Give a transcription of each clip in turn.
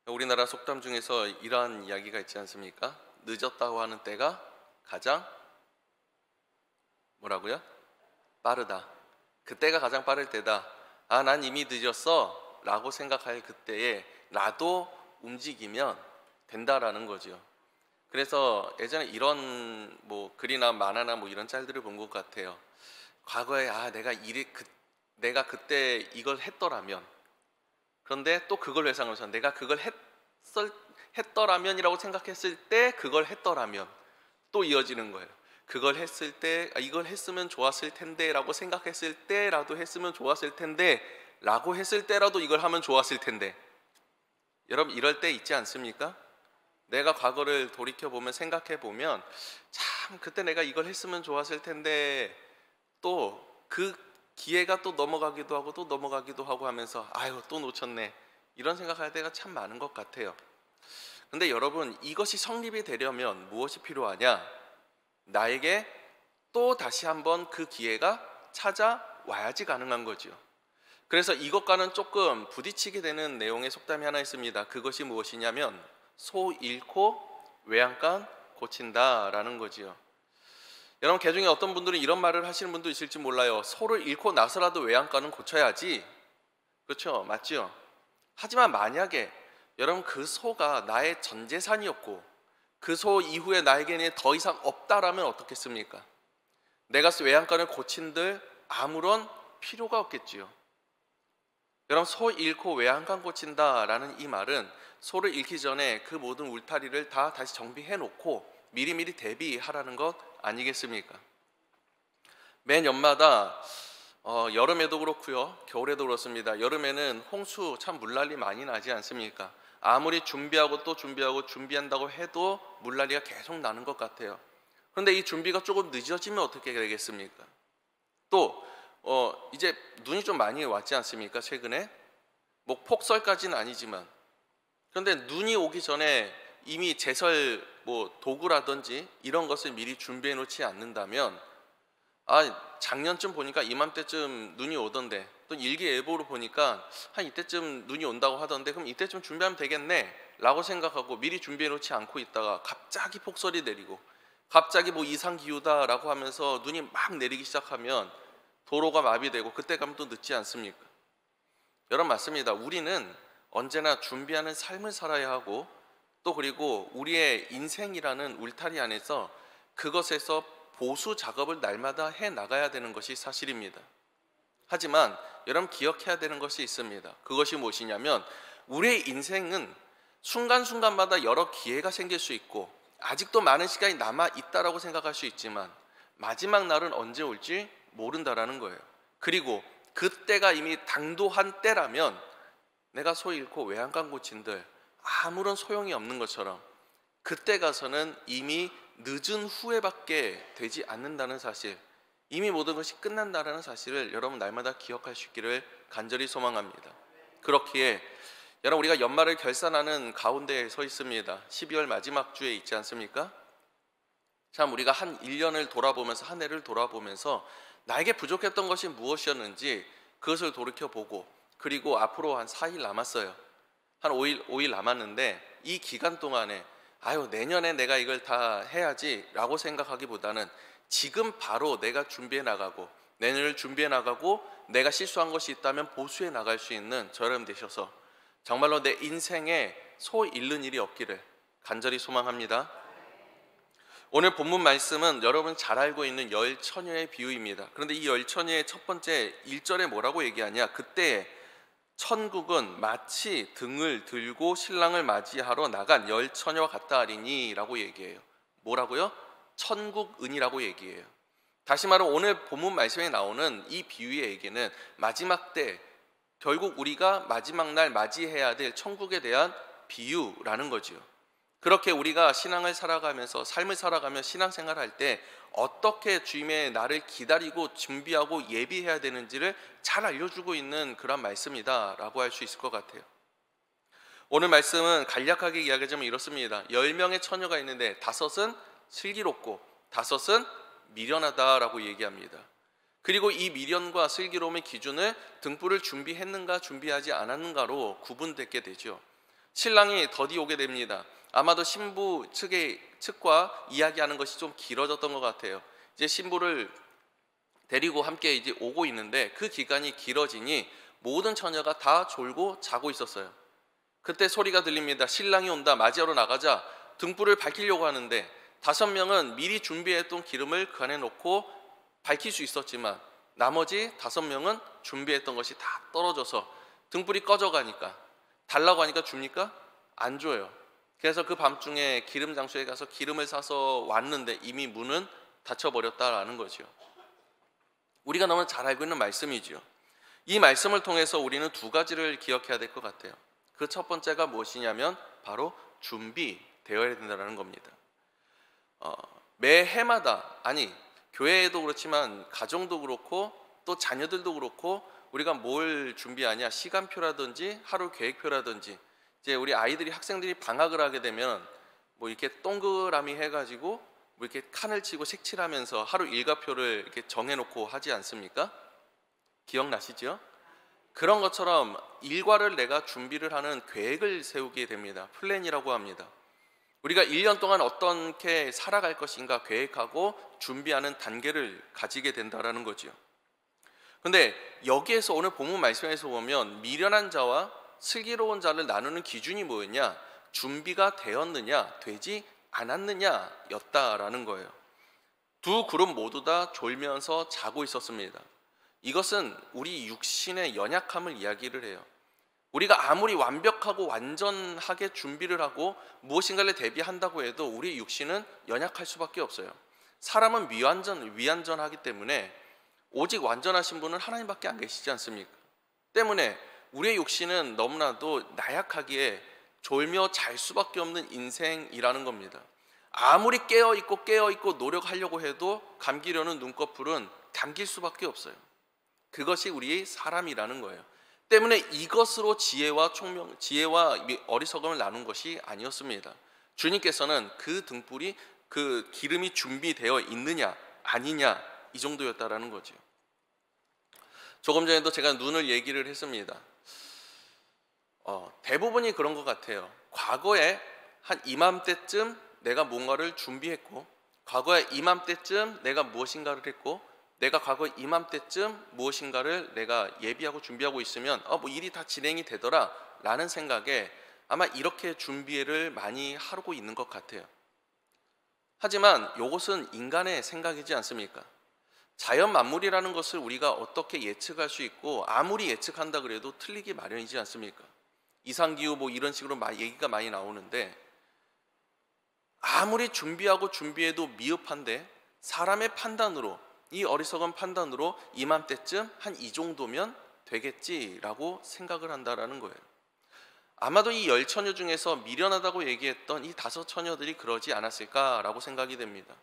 우리나라 속담 중에서 이러한 이야기가 있지 않습니까? 늦었다고 하는 때가 가장 뭐라고요? 빠르다. 그때가 가장 빠를 때다. 아, 난 이미 늦었어 라고 생각할 그때에 나도 움직이면 된다라는 거죠. 그래서 예전에 이런 뭐 글이나 만화나 뭐 이런 짤들을 본 것 같아요. 과거에 내가 그때 이걸 했더라면, 그런데 또 그걸 회상하면서 내가 그걸 했더라면이라고 생각했을 때 그걸 했더라면 또 이어지는 거예요. 그걸 했을 때 이걸 했으면 좋았을 텐데 라고 생각했을 때라도 했으면 좋았을 텐데 라고 했을 때라도 이걸 하면 좋았을 텐데. 여러분 이럴 때 있지 않습니까? 내가 과거를 돌이켜보면 생각해보면 참 그때 내가 이걸 했으면 좋았을 텐데 또 그 기회가 또 넘어가기도 하고 또 넘어가기도 하고 하면서 아유 또 놓쳤네 이런 생각할 때가 참 많은 것 같아요. 근데 여러분 이것이 성립이 되려면 무엇이 필요하냐? 나에게 또 다시 한번 그 기회가 찾아와야지 가능한 거죠. 그래서 이것과는 조금 부딪히게 되는 내용의 속담이 하나 있습니다. 그것이 무엇이냐면 소 잃고 외양간 고친다라는 거지요. 여러분 개중에 어떤 분들은 이런 말을 하시는 분도 있을지 몰라요. 소를 잃고 나서라도 외양간은 고쳐야지. 그렇죠? 맞죠? 하지만 만약에 여러분 그 소가 나의 전 재산이었고 그 소 이후에 나에게는 더 이상 없다라면 어떻겠습니까? 내가 외양간을 고친들 아무런 필요가 없겠지요. 여러분 소 잃고 외양간 고친다라는 이 말은 소를 잃기 전에 그 모든 울타리를 다 다시 정비해 놓고 미리미리 대비하라는 것 아니겠습니까? 매 연마다 여름에도 그렇고요 겨울에도 그렇습니다. 여름에는 홍수 참 물난리 많이 나지 않습니까? 아무리 준비하고 또 준비하고 준비한다고 해도 물난리가 계속 나는 것 같아요. 그런데 이 준비가 조금 늦어지면 어떻게 되겠습니까? 또 이제 눈이 좀 많이 왔지 않습니까? 최근에 뭐 폭설까지는 아니지만, 그런데 눈이 오기 전에 이미 제설 뭐 도구라든지 이런 것을 미리 준비해 놓지 않는다면 작년쯤 보니까 이맘때쯤 눈이 오던데 또 일기예보로 보니까 한 이때쯤 눈이 온다고 하던데 그럼 이때쯤 준비하면 되겠네 라고 생각하고 미리 준비해 놓지 않고 있다가 갑자기 폭설이 내리고 갑자기 뭐 이상기후다 라고 하면서 눈이 막 내리기 시작하면 도로가 마비되고 그때 가면 또 늦지 않습니까? 여러분 맞습니다. 우리는 언제나 준비하는 삶을 살아야 하고 또 그리고 우리의 인생이라는 울타리 안에서 그것에서 보수 작업을 날마다 해 나가야 되는 것이 사실입니다. 하지만 여러분 기억해야 되는 것이 있습니다. 그것이 무엇이냐면 우리의 인생은 순간순간마다 여러 기회가 생길 수 있고 아직도 많은 시간이 남아 있다라고 생각할 수 있지만 마지막 날은 언제 올지 모른다라는 거예요. 그리고 그때가 이미 당도한 때라면 내가 소 잃고 외양간 고친들 아무런 소용이 없는 것처럼 그때 가서는 이미 늦은 후에밖에 되지 않는다는 사실, 이미 모든 것이 끝난다는 사실을 여러분 날마다 기억할 수 있기를 간절히 소망합니다. 그렇기에 여러분 우리가 연말을 결산하는 가운데에 서 있습니다. 12월 마지막 주에 있지 않습니까? 참 우리가 한 1년을 돌아보면서 한 해를 돌아보면서 나에게 부족했던 것이 무엇이었는지 그것을 돌이켜보고 그리고 앞으로 한 4일 남았어요. 한 5일 남았는데 이 기간 동안에 내년에 내가 이걸 다 해야지 라고 생각하기보다는 지금 바로 내가 준비해 나가고 내년을 준비해 나가고 내가 실수한 것이 있다면 보수해 나갈 수 있는 저 여러분 되셔서 정말로 내 인생에 소 잃는 일이 없기를 간절히 소망합니다. 오늘 본문 말씀은 여러분 잘 알고 있는 열 처녀의 비유입니다. 그런데 이 열 처녀의 첫 번째 1절에 뭐라고 얘기하냐? 그때 천국은 마치 등을 들고 신랑을 맞이하러 나간 열 처녀와 같다 하리니 라고 얘기해요. 뭐라고요? 천국은이라고 얘기해요. 다시 말하면 오늘 본문 말씀에 나오는 이 비유의 얘기는 마지막 때 결국 우리가 마지막 날 맞이해야 될 천국에 대한 비유라는 거지요. 그렇게 우리가 신앙을 살아가면서 삶을 살아가며 신앙생활할 때 어떻게 주님의 날을 기다리고 준비하고 예비해야 되는지를 잘 알려주고 있는 그런 말씀이다 라고 할 수 있을 것 같아요. 오늘 말씀은 간략하게 이야기하자면 이렇습니다. 10명의 처녀가 있는데 5은 슬기롭고 5은 미련하다라고 얘기합니다. 그리고 이 미련과 슬기로움의 기준을 등불을 준비했는가 준비하지 않았는가로 구분되게 되죠. 신랑이 더디 오게 됩니다. 아마도 신부 측과 이야기하는 것이 좀 길어졌던 것 같아요. 이제 신부를 데리고 함께 이제 오고 있는데 그 기간이 길어지니 모든 처녀가 다 졸고 자고 있었어요. 그때 소리가 들립니다. 신랑이 온다. 맞이하러 나가자. 등불을 밝히려고 하는데 5명은 미리 준비했던 기름을 그 안에 넣고 밝힐 수 있었지만 나머지 5명은 준비했던 것이 다 떨어져서 등불이 꺼져가니까 달라고 하니까 줍니까? 안 줘요. 그래서 그 밤중에 기름 장소에 가서 기름을 사서 왔는데 이미 문은 닫혀버렸다라는 거죠. 우리가 너무 잘 알고 있는 말씀이죠. 이 말씀을 통해서 우리는 2가지를 기억해야 될 것 같아요. 그 첫 번째가 무엇이냐면 바로 준비되어야 된다는 겁니다. 매 해마다, 아니 교회에도 그렇지만 가정도 그렇고 또 자녀들도 그렇고 우리가 뭘 준비하냐, 시간표라든지 하루 계획표라든지, 이제 우리 아이들이 학생들이 방학을 하게 되면 뭐 이렇게 동그라미 해가지고 뭐 이렇게 칸을 치고 색칠하면서 하루 일과표를 이렇게 정해놓고 하지 않습니까? 기억나시죠? 그런 것처럼 일과를 내가 준비를 하는 계획을 세우게 됩니다. 플랜이라고 합니다. 우리가 1년 동안 어떻게 살아갈 것인가 계획하고 준비하는 단계를 가지게 된다는 거죠. 근데 여기에서 오늘 본문 말씀에서 보면 미련한 자와 슬기로운 자를 나누는 기준이 뭐였냐? 준비가 되었느냐, 되지 않았느냐였다라는 거예요. 2 그룹 모두 다 졸면서 자고 있었습니다. 이것은 우리 육신의 연약함을 이야기를 해요. 우리가 아무리 완벽하고 완전하게 준비를 하고 무엇인가를 대비한다고 해도 우리 육신은 연약할 수밖에 없어요. 사람은 미완전하기 때문에 오직 완전하신 분은 하나님밖에 안 계시지 않습니까? 때문에 우리의 육신은 너무나도 나약하기에 졸며 잘 수밖에 없는 인생이라는 겁니다. 아무리 깨어있고 노력하려고 해도 감기려는 눈꺼풀은 감길 수밖에 없어요. 그것이 우리의 사람이라는 거예요. 때문에 이것으로 지혜와 어리석음을 나눈 것이 아니었습니다. 주님께서는 그 등불이, 그 기름이 준비되어 있느냐 아니냐 이 정도였다라는 거죠. 조금 전에도 제가 눈을 얘기를 했습니다. 대부분이 그런 것 같아요. 과거에 한 이맘때쯤 내가 뭔가를 준비했고, 과거에 이맘때쯤 내가 무엇인가를 했고, 내가 과거 이맘때쯤 무엇인가를 내가 예비하고 준비하고 있으면 뭐 일이 다 진행이 되더라 라는 생각에 아마 이렇게 준비를 많이 하고 있는 것 같아요. 하지만 이것은 인간의 생각이지 않습니까? 자연 만물이라는 것을 우리가 어떻게 예측할 수 있고, 아무리 예측한다 그래도 틀리기 마련이지 않습니까? 이상기후 뭐 이런 식으로 얘기가 많이 나오는데, 아무리 준비해도 미흡한데 사람의 판단으로, 이 어리석은 판단으로 이맘때쯤 한 이 정도면 되겠지라고 생각을 한다라는 거예요. 아마도 이 10처녀 중에서 미련하다고 얘기했던 이 5처녀들이 그러지 않았을까라고 생각이 됩니다.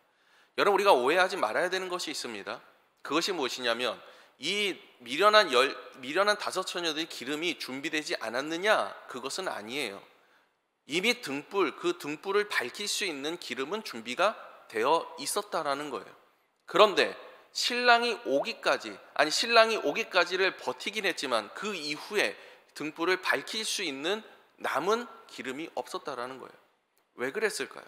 여러분, 우리가 오해하지 말아야 되는 것이 있습니다. 그것이 무엇이냐면 이 미련한 5처녀들의 기름이 준비되지 않았느냐, 그것은 아니에요. 이미 그 등불을 밝힐 수 있는 기름은 준비가 되어 있었다라는 거예요. 그런데 신랑이 오기까지를 버티긴 했지만 그 이후에 등불을 밝힐 수 있는 남은 기름이 없었다라는 거예요. 왜 그랬을까요?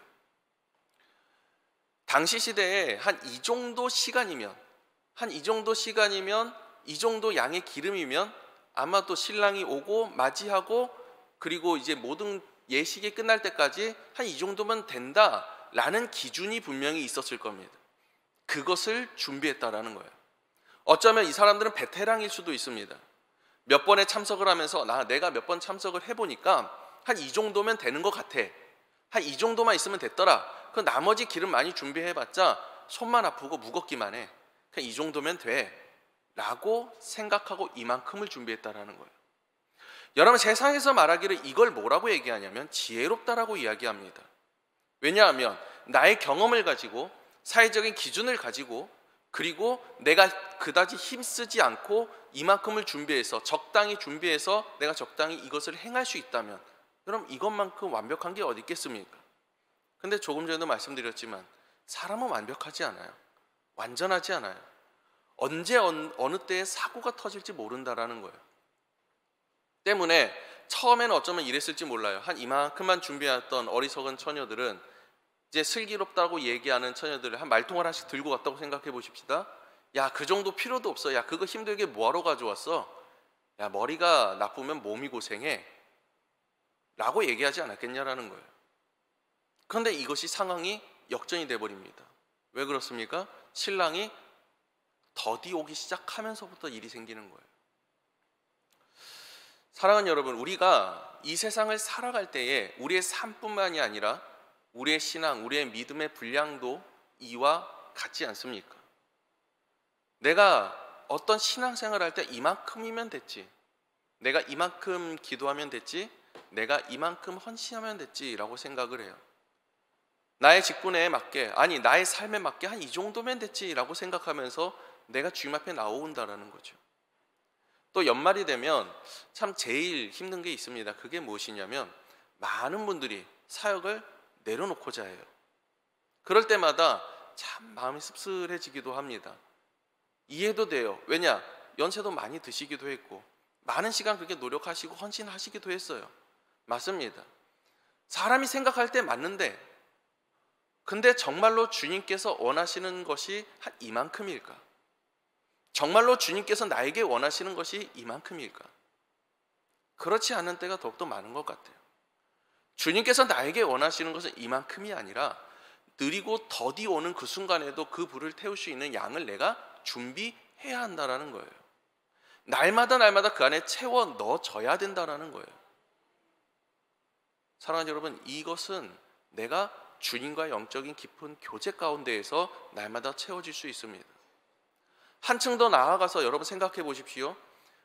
당시 시대에 한 이 정도 시간이면, 이 정도 양의 기름이면 아마도 신랑이 오고 맞이하고 그리고 이제 모든 예식이 끝날 때까지 한 이 정도면 된다라는 기준이 분명히 있었을 겁니다. 그것을 준비했다라는 거예요. 어쩌면 이 사람들은 베테랑일 수도 있습니다. 몇 번에 참석을 하면서 내가 몇 번 참석을 해보니까 한 이 정도면 되는 것 같아. 한 이 정도만 있으면 됐더라. 그 나머지 기름 많이 준비해봤자 손만 아프고 무겁기만 해. 그냥 이 정도면 돼. 라고 생각하고 이만큼을 준비했다라는 거예요. 여러분, 세상에서 말하기를 이걸 뭐라고 얘기하냐면 지혜롭다라고 이야기합니다. 왜냐하면 나의 경험을 가지고, 사회적인 기준을 가지고, 그리고 내가 그다지 힘쓰지 않고 이만큼을 적당히 준비해서 내가 적당히 이것을 행할 수 있다면, 그럼 이것만큼 완벽한 게 어디 있겠습니까? 근데 조금 전에도 말씀드렸지만 사람은 완벽하지 않아요. 완전하지 않아요. 언제 어느 때에 사고가 터질지 모른다라는 거예요. 때문에 처음에는 어쩌면 이랬을지 몰라요. 한 이만큼만 준비했던 어리석은 처녀들은 이제 슬기롭다고 얘기하는 처녀들을 한 말통을 하나씩 들고 왔다고 생각해 보십시다. 야, 그 정도 필요도 없어. 야, 그거 힘들게 뭐하러 가져왔어? 야, 머리가 나쁘면 몸이 고생해 라고 얘기하지 않았겠냐라는 거예요. 그런데 이것이 상황이 역전이 돼버립니다. 왜 그렇습니까? 신랑이 더디 오기 시작하면서부터 일이 생기는 거예요. 사랑하는 여러분, 우리가 이 세상을 살아갈 때에 우리의 삶뿐만이 아니라 우리의 신앙, 우리의 믿음의 분량도 이와 같지 않습니까? 내가 어떤 신앙생활을 할 때 이만큼이면 됐지, 내가 이만큼 기도하면 됐지, 내가 이만큼 헌신하면 됐지라고 생각을 해요. 나의 직분에 맞게, 아니 나의 삶에 맞게 한 이 정도면 됐지라고 생각하면서 내가 주님 앞에 나온다라는 거죠. 또 연말이 되면 참 제일 힘든 게 있습니다. 그게 무엇이냐면 많은 분들이 사역을 내려놓고자 해요. 그럴 때마다 참 마음이 씁쓸해지기도 합니다. 이해도 돼요. 왜냐? 연세도 많이 드시기도 했고 많은 시간 그렇게 노력하시고 헌신하시기도 했어요. 맞습니다. 사람이 생각할 때 맞는데, 근데 정말로 주님께서 원하시는 것이 한 이만큼일까? 정말로 주님께서 나에게 원하시는 것이 이만큼일까? 그렇지 않은 때가 더욱더 많은 것 같아요. 주님께서 나에게 원하시는 것은 이만큼이 아니라 느리고 더디 오는 그 순간에도 그 불을 태울 수 있는 양을 내가 준비해야 한다는 거예요. 날마다 그 안에 채워 넣어줘야 된다는 거예요. 사랑하는 여러분, 이것은 내가 주님과 영적인 깊은 교제 가운데에서 날마다 채워질 수 있습니다. 한층 더 나아가서 여러분 생각해 보십시오.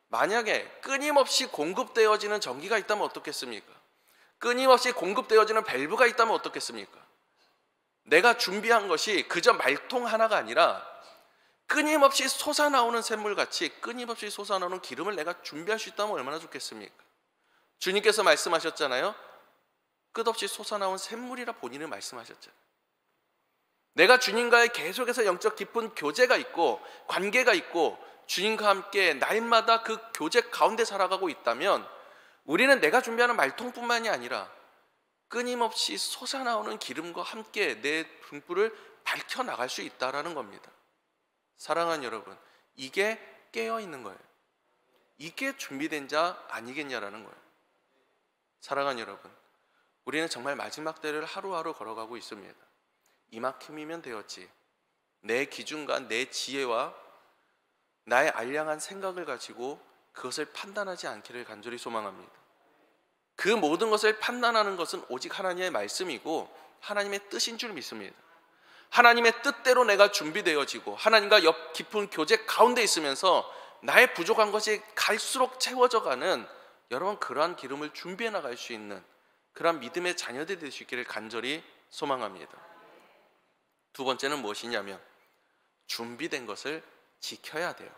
만약에 끊임없이 공급되어지는 전기가 있다면 어떻겠습니까? 끊임없이 공급되어지는 밸브가 있다면 어떻겠습니까? 내가 준비한 것이 그저 말통 하나가 아니라 끊임없이 솟아나오는 샘물같이 끊임없이 솟아나오는 기름을 내가 준비할 수 있다면 얼마나 좋겠습니까? 주님께서 말씀하셨잖아요. 끝없이 솟아나온 샘물이라 본인을 말씀하셨잖아요. 내가 주님과의 계속해서 영적 깊은 교제가 있고 관계가 있고 주님과 함께 날마다 그 교제 가운데 살아가고 있다면 우리는 내가 준비하는 말통뿐만이 아니라 끊임없이 솟아나오는 기름과 함께 내 등불을 밝혀나갈 수 있다는 겁니다. 사랑하는 여러분, 이게 깨어있는 거예요. 이게 준비된 자 아니겠냐라는 거예요. 사랑하는 여러분, 우리는 정말 마지막 때를 하루하루 걸어가고 있습니다. 이만큼이면 되었지. 내 기준과 내 지혜와 나의 알량한 생각을 가지고 그것을 판단하지 않기를 간절히 소망합니다. 그 모든 것을 판단하는 것은 오직 하나님의 말씀이고 하나님의 뜻인 줄 믿습니다. 하나님의 뜻대로 내가 준비되어지고 하나님과 깊은 교제 가운데 있으면서 나의 부족한 것이 갈수록 채워져가는, 여러분 그러한 기름을 준비해 나갈 수 있는 그러한 믿음의 자녀들이 될 수 있기를 간절히 소망합니다. 두 번째는 무엇이냐면 준비된 것을 지켜야 돼요.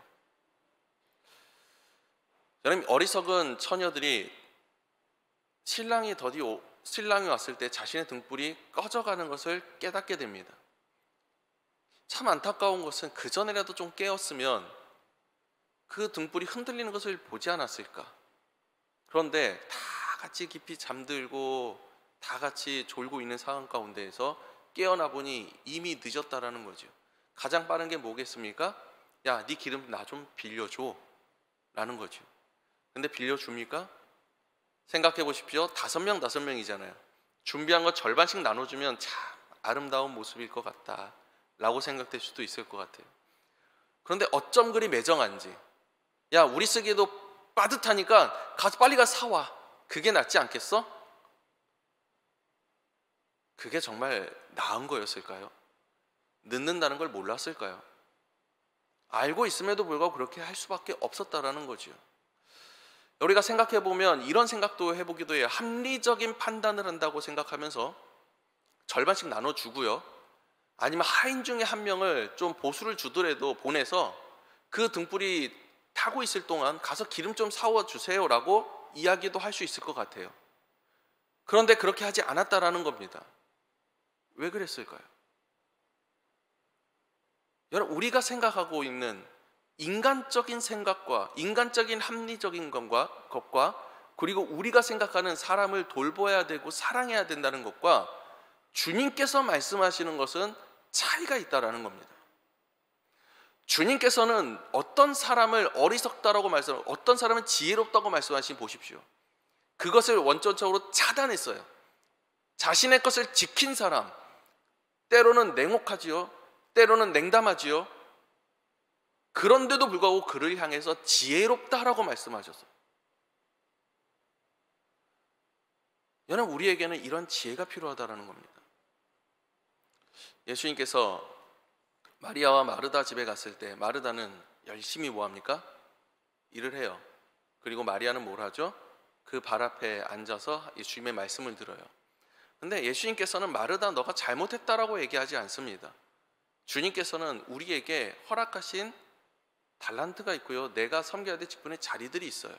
여러분, 어리석은 처녀들이 신랑이 왔을 때 자신의 등불이 꺼져가는 것을 깨닫게 됩니다. 참 안타까운 것은 그전이라도 좀 깨었으면 그 등불이 흔들리는 것을 보지 않았을까. 그런데 다 같이 깊이 잠들고 다 같이 졸고 있는 상황 가운데에서 깨어나 보니 이미 늦었다라는 거죠. 가장 빠른 게 뭐겠습니까? 야, 네 기름 나 좀 빌려줘 라는 거죠. 근데 빌려줍니까? 생각해 보십시오. 5명이잖아요. 준비한 거 절반씩 나눠주면 참 아름다운 모습일 것 같다 라고 생각될 수도 있을 것 같아요. 그런데 어쩜 그리 매정한지, 야 우리 쓰기에도 빠듯하니까 빨리 가 사와, 그게 낫지 않겠어? 그게 정말 나은 거였을까요? 늦는다는 걸 몰랐을까요? 알고 있음에도 불구하고 그렇게 할 수밖에 없었다라는 거죠. 우리가 생각해 보면 이런 생각도 해보기도 해요. 합리적인 판단을 한다고 생각하면서 절반씩 나눠주고요, 아니면 하인 중에 한 명을 좀 보수를 주더라도 보내서 그 등불이 타고 있을 동안 가서 기름 좀 사와 주세요라고 이야기도 할 수 있을 것 같아요. 그런데 그렇게 하지 않았다라는 겁니다. 왜 그랬을까요? 여러분, 우리가 생각하고 있는 인간적인 생각과 인간적인 합리적인 것과 그리고 우리가 생각하는 사람을 돌봐야 되고 사랑해야 된다는 것과 주님께서 말씀하시는 것은 차이가 있다라는 겁니다. 주님께서는 어떤 사람을 어리석다라고 어떤 사람은 지혜롭다고 말씀하신 보십시오. 그것을 원천적으로 차단했어요. 자신의 것을 지킨 사람, 때로는 냉혹하지요, 때로는 냉담하지요. 그런데도 불구하고 그를 향해서 지혜롭다라고 말씀하셨어요. 여러분, 우리에게는 이런 지혜가 필요하다는 겁니다. 예수님께서 마리아와 마르다 집에 갔을 때 마르다는 열심히 뭐합니까? 일을 해요. 그리고 마리아는 뭘 하죠? 그 발 앞에 앉아서 예수님의 말씀을 들어요. 근데 예수님께서는 마르다, 너가 잘못했다라고 얘기하지 않습니다. 주님께서는 우리에게 허락하신 달란트가 있고요, 내가 섬겨야 될 직분의 자리들이 있어요.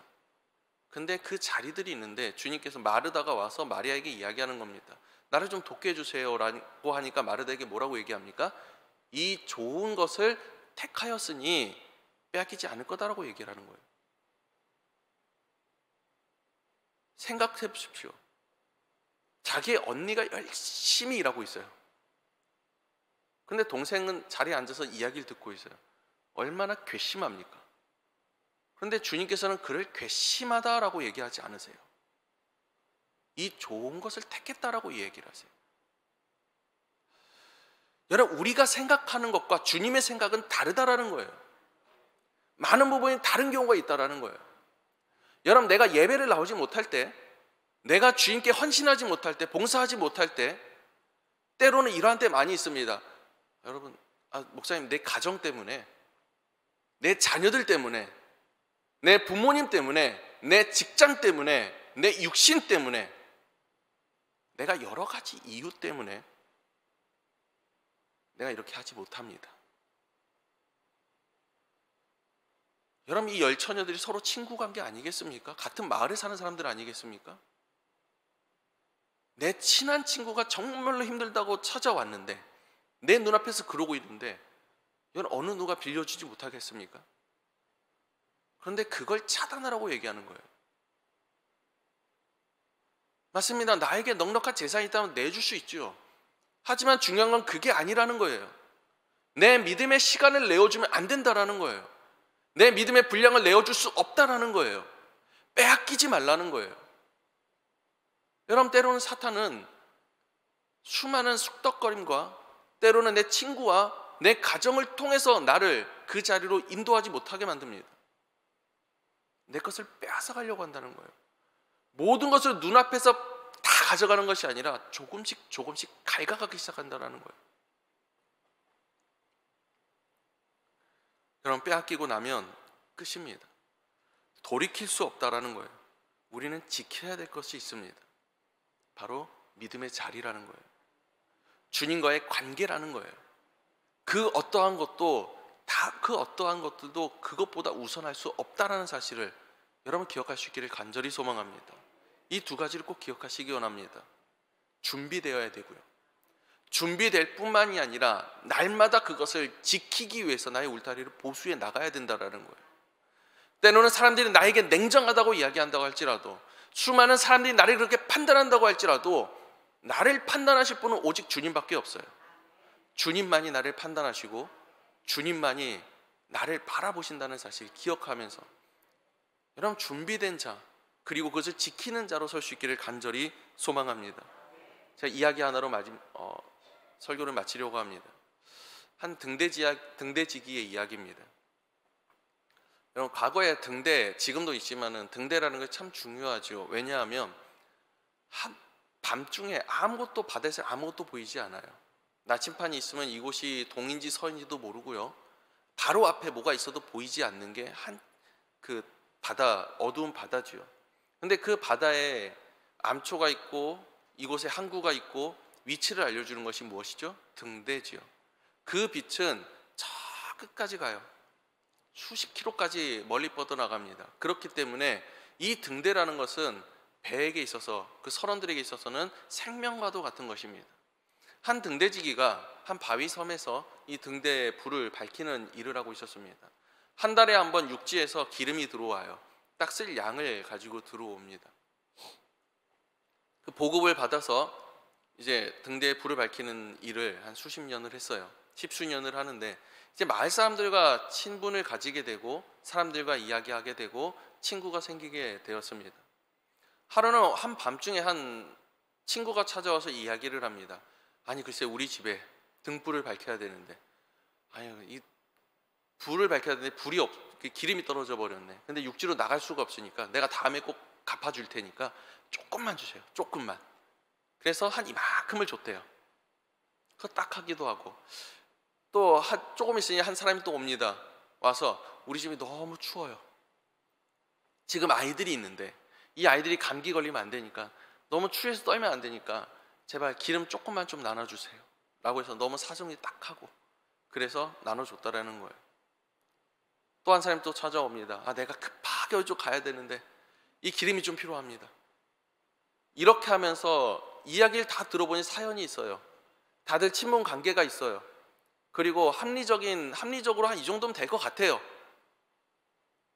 근데 그 자리들이 있는데 주님께서 마르다가 와서 마리아에게 이야기하는 겁니다. 나를 좀 돕게 해주세요 라고 하니까 마르다에게 뭐라고 얘기합니까? 이 좋은 것을 택하였으니 빼앗기지 않을 거다라고 얘기를 하는 거예요. 생각해 보십시오. 자기의 언니가 열심히 일하고 있어요. 근데 동생은 자리에 앉아서 이야기를 듣고 있어요. 얼마나 괘씸합니까? 그런데 주님께서는 그를 괘씸하다라고 얘기하지 않으세요. 이 좋은 것을 택했다라고 얘기를 하세요. 여러분, 우리가 생각하는 것과 주님의 생각은 다르다라는 거예요. 많은 부분이 다른 경우가 있다라는 거예요. 여러분, 내가 예배를 나오지 못할 때, 내가 주님께 헌신하지 못할 때, 봉사하지 못할 때, 때로는 이러한 때 많이 있습니다. 여러분, 목사님, 내 가정 때문에, 내 자녀들 때문에, 내 부모님 때문에, 내 직장 때문에, 내 육신 때문에, 내가 여러 가지 이유 때문에 내가 이렇게 하지 못합니다. 여러분, 이 열 처녀들이 서로 친구 관계 아니겠습니까? 같은 마을에 사는 사람들 아니겠습니까? 내 친한 친구가 정말로 힘들다고 찾아왔는데 내 눈앞에서 그러고 있는데 여러분, 어느 누가 빌려주지 못하겠습니까? 그런데 그걸 차단하라고 얘기하는 거예요. 맞습니다. 나에게 넉넉한 재산이 있다면 내줄 수 있죠. 하지만 중요한 건 그게 아니라는 거예요. 내 믿음의 시간을 내어주면 안 된다라는 거예요. 내 믿음의 분량을 내어줄 수 없다라는 거예요. 빼앗기지 말라는 거예요. 여러분, 때로는 사탄은 수많은 쑥덕거림과 때로는 내 친구와 내 가정을 통해서 나를 그 자리로 인도하지 못하게 만듭니다. 내 것을 빼앗아 가려고 한다는 거예요. 모든 것을 눈앞에서 다 가져가는 것이 아니라 조금씩 갉아가기 시작한다는 거예요. 여러분, 빼앗기고 나면 끝입니다. 돌이킬 수 없다라는 거예요. 우리는 지켜야 될 것이 있습니다. 바로 믿음의 자리라는 거예요. 주님과의 관계라는 거예요. 그 어떠한 것들도 그것보다 우선할 수 없다라는 사실을 여러분 기억할 수 있기를 간절히 소망합니다. 이 두 가지를 꼭 기억하시기 원합니다. 준비되어야 되고요. 준비될 뿐만이 아니라 날마다 그것을 지키기 위해서 나의 울타리를 보수해 나가야 된다는 거예요. 때로는 사람들이 나에게 냉정하다고 이야기한다고 할지라도, 수많은 사람들이 나를 그렇게 판단한다고 할지라도 나를 판단하실 분은 오직 주님밖에 없어요. 주님만이 나를 판단하시고 주님만이 나를 바라보신다는 사실을 기억하면서 여러분, 준비된 자 그리고 그것을 지키는 자로 설 수 있기를 간절히 소망합니다. 제가 이야기 하나로 설교를 마치려고 합니다. 한 등대지기의 이야기입니다. 여러분, 과거에 등대, 지금도 있지만은 등대라는 게 참 중요하죠. 왜냐하면 밤중에 바다에서 아무것도 보이지 않아요. 나침판이 있으면 이곳이 동인지 서인지도 모르고요. 바로 앞에 뭐가 있어도 보이지 않는 게 그 바다, 어두운 바다지요. 근데 그 바다에 암초가 있고 이곳에 항구가 있고 위치를 알려주는 것이 무엇이죠? 등대지요. 그 빛은 저 끝까지 가요. 수십 킬로까지 멀리 뻗어나갑니다. 그렇기 때문에 이 등대라는 것은 배에게 있어서, 그 선원들에게 있어서는 생명과도 같은 것입니다. 한 등대지기가 한 바위 섬에서 이 등대에 불을 밝히는 일을 하고 있었습니다. 한 달에 한 번 육지에서 기름이 들어와요. 딱 쓸 양을 가지고 들어옵니다. 그 보급을 받아서 이제 등대에 불을 밝히는 일을 한 수십 년을 했어요. 십수년을 하는데 이제 마을 사람들과 친분을 가지게 되고 사람들과 이야기하게 되고 친구가 생기게 되었습니다. 하루는 한 밤중에 한 친구가 찾아와서 이야기를 합니다. 아니 글쎄 우리 집에 등불을 밝혀야 되는데 이 불을 밝혀야 되는데 기름이 떨어져 버렸네. 근데 육지로 나갈 수가 없으니까 내가 다음에 꼭 갚아줄 테니까 조금만 주세요. 조금만. 그래서 한 이만큼을 줬대요. 그거 딱 하기도 하고 또 조금 있으니 한 사람이 또 옵니다. 와서 우리 집이 너무 추워요. 지금 아이들이 있는데 이 아이들이 감기 걸리면 안 되니까 너무 추위에서 떨면 안 되니까 제발 기름 조금만 좀 나눠주세요 라고 해서 너무 사정이 딱 하고 그래서 나눠줬다라는 거예요. 또 한 사람이 또 찾아옵니다. 내가 급하게 어디로 가야 되는데 이 기름이 좀 필요합니다. 이렇게 하면서 이야기를 다 들어보니 사연이 있어요. 다들 친분 관계가 있어요. 그리고 합리적으로 한 이 정도면 될 것 같아요.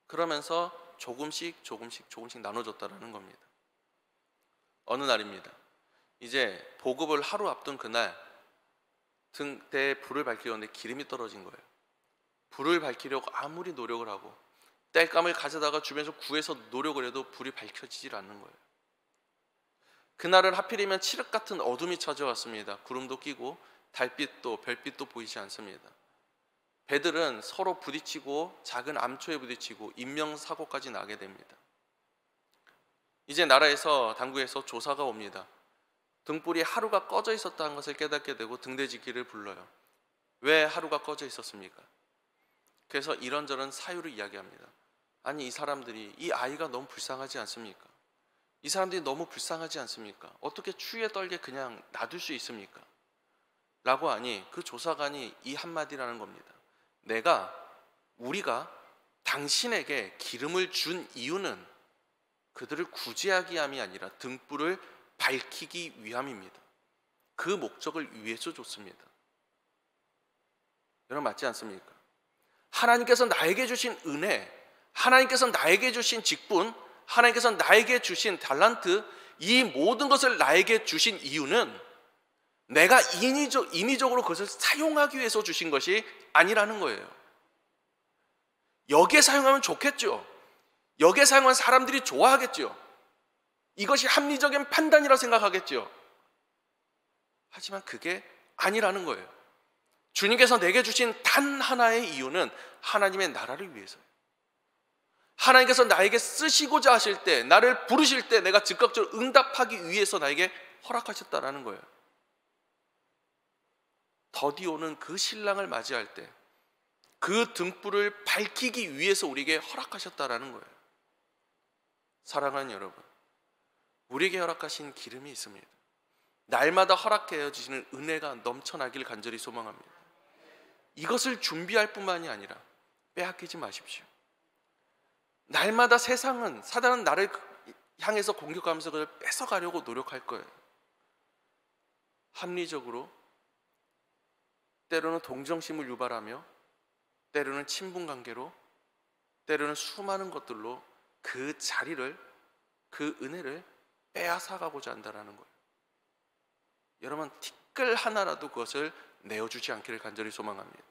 그러면서 조금씩 나눠줬다라는 겁니다. 어느 날입니다. 이제 보급을 하루 앞둔 그날 등대에 불을 밝히려는데 기름이 떨어진 거예요. 불을 밝히려고 아무리 노력을 하고 땔감을 가져다가 주변에서 구해서 노력을 해도 불이 밝혀지질 않는 거예요. 그날은 하필이면 칠흑 같은 어둠이 찾아왔습니다. 구름도 끼고 달빛도 별빛도 보이지 않습니다. 배들은 서로 부딪히고 작은 암초에 부딪히고 인명사고까지 나게 됩니다. 이제 나라에서 당국에서 조사가 옵니다. 등불이 하루가 꺼져 있었다는 것을 깨닫게 되고 등대지기를 불러요. 왜 하루가 꺼져 있었습니까? 그래서 이런저런 사유를 이야기합니다. 아니 이 아이가 너무 불쌍하지 않습니까? 이 사람들이 너무 불쌍하지 않습니까? 어떻게 추위에 떨게 그냥 놔둘 수 있습니까? 라고 하니 그 조사관이 이 한마디라는 겁니다. 우리가 당신에게 기름을 준 이유는 그들을 구제하기 위함이 아니라 등불을 밝히기 위함입니다. 그 목적을 위해서 줬습니다. 여러분 맞지 않습니까? 하나님께서 나에게 주신 은혜, 하나님께서 나에게 주신 직분, 하나님께서 나에게 주신 달란트, 이 모든 것을 나에게 주신 이유는 내가 인위적으로 그것을 사용하기 위해서 주신 것이 아니라는 거예요. 여기에 사용하면 좋겠죠. 여기에 사용한 사람들이 좋아하겠죠. 이것이 합리적인 판단이라 생각하겠죠. 하지만 그게 아니라는 거예요. 주님께서 내게 주신 단 하나의 이유는 하나님의 나라를 위해서예요. 하나님께서 나에게 쓰시고자 하실 때, 나를 부르실 때 내가 즉각적으로 응답하기 위해서 나에게 허락하셨다라는 거예요. 더디 오는 그 신랑을 맞이할 때 그 등불을 밝히기 위해서 우리에게 허락하셨다라는 거예요. 사랑하는 여러분, 우리에게 허락하신 기름이 있습니다. 날마다 허락해 주시는 은혜가 넘쳐나길 간절히 소망합니다. 이것을 준비할 뿐만이 아니라 빼앗기지 마십시오. 날마다 사단은 나를 향해서 공격하면서 그걸 뺏어가려고 노력할 거예요. 합리적으로, 때로는 동정심을 유발하며, 때로는 친분관계로, 때로는 수많은 것들로 그 자리를, 그 은혜를 빼앗아가고자 한다는 거예요. 여러분 티끌 하나라도 그것을 내어주지 않기를 간절히 소망합니다.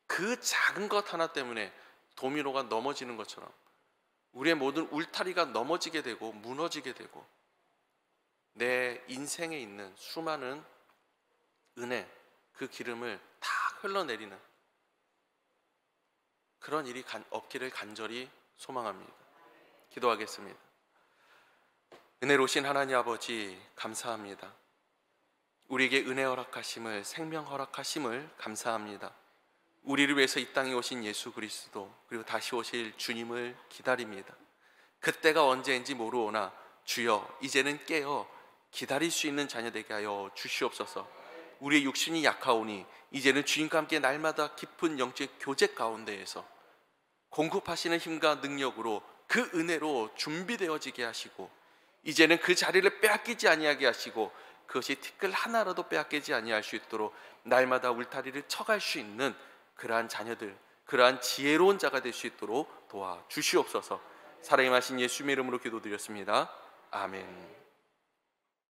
그 작은 것 하나 때문에 도미노가 넘어지는 것처럼 우리의 모든 울타리가 넘어지게 되고 무너지게 되고 내 인생에 있는 수많은 은혜, 그 기름을 다 흘러내리는 그런 일이 없기를 간절히 소망합니다. 기도하겠습니다. 은혜로우신 하나님 아버지 감사합니다. 우리에게 은혜 허락하심을, 생명 허락하심을 감사합니다. 우리를 위해서 이 땅에 오신 예수 그리스도, 그리고 다시 오실 주님을 기다립니다. 그때가 언제인지 모르오나 주여 이제는 깨어 기다릴 수 있는 자녀 되게 하여 주시옵소서. 우리의 육신이 약하오니 이제는 주님과 함께 날마다 깊은 영적 교제 가운데에서 공급하시는 힘과 능력으로 그 은혜로 준비되어지게 하시고 이제는 그 자리를 빼앗기지 아니하게 하시고 그것이 티끌 하나라도 빼앗기지 아니할 수 있도록 날마다 울타리를 쳐갈 수 있는 그러한 자녀들, 그러한 지혜로운 자가 될 수 있도록 도와주시옵소서. 사랑의 마신 예수님의 이름으로 기도드렸습니다. 아멘.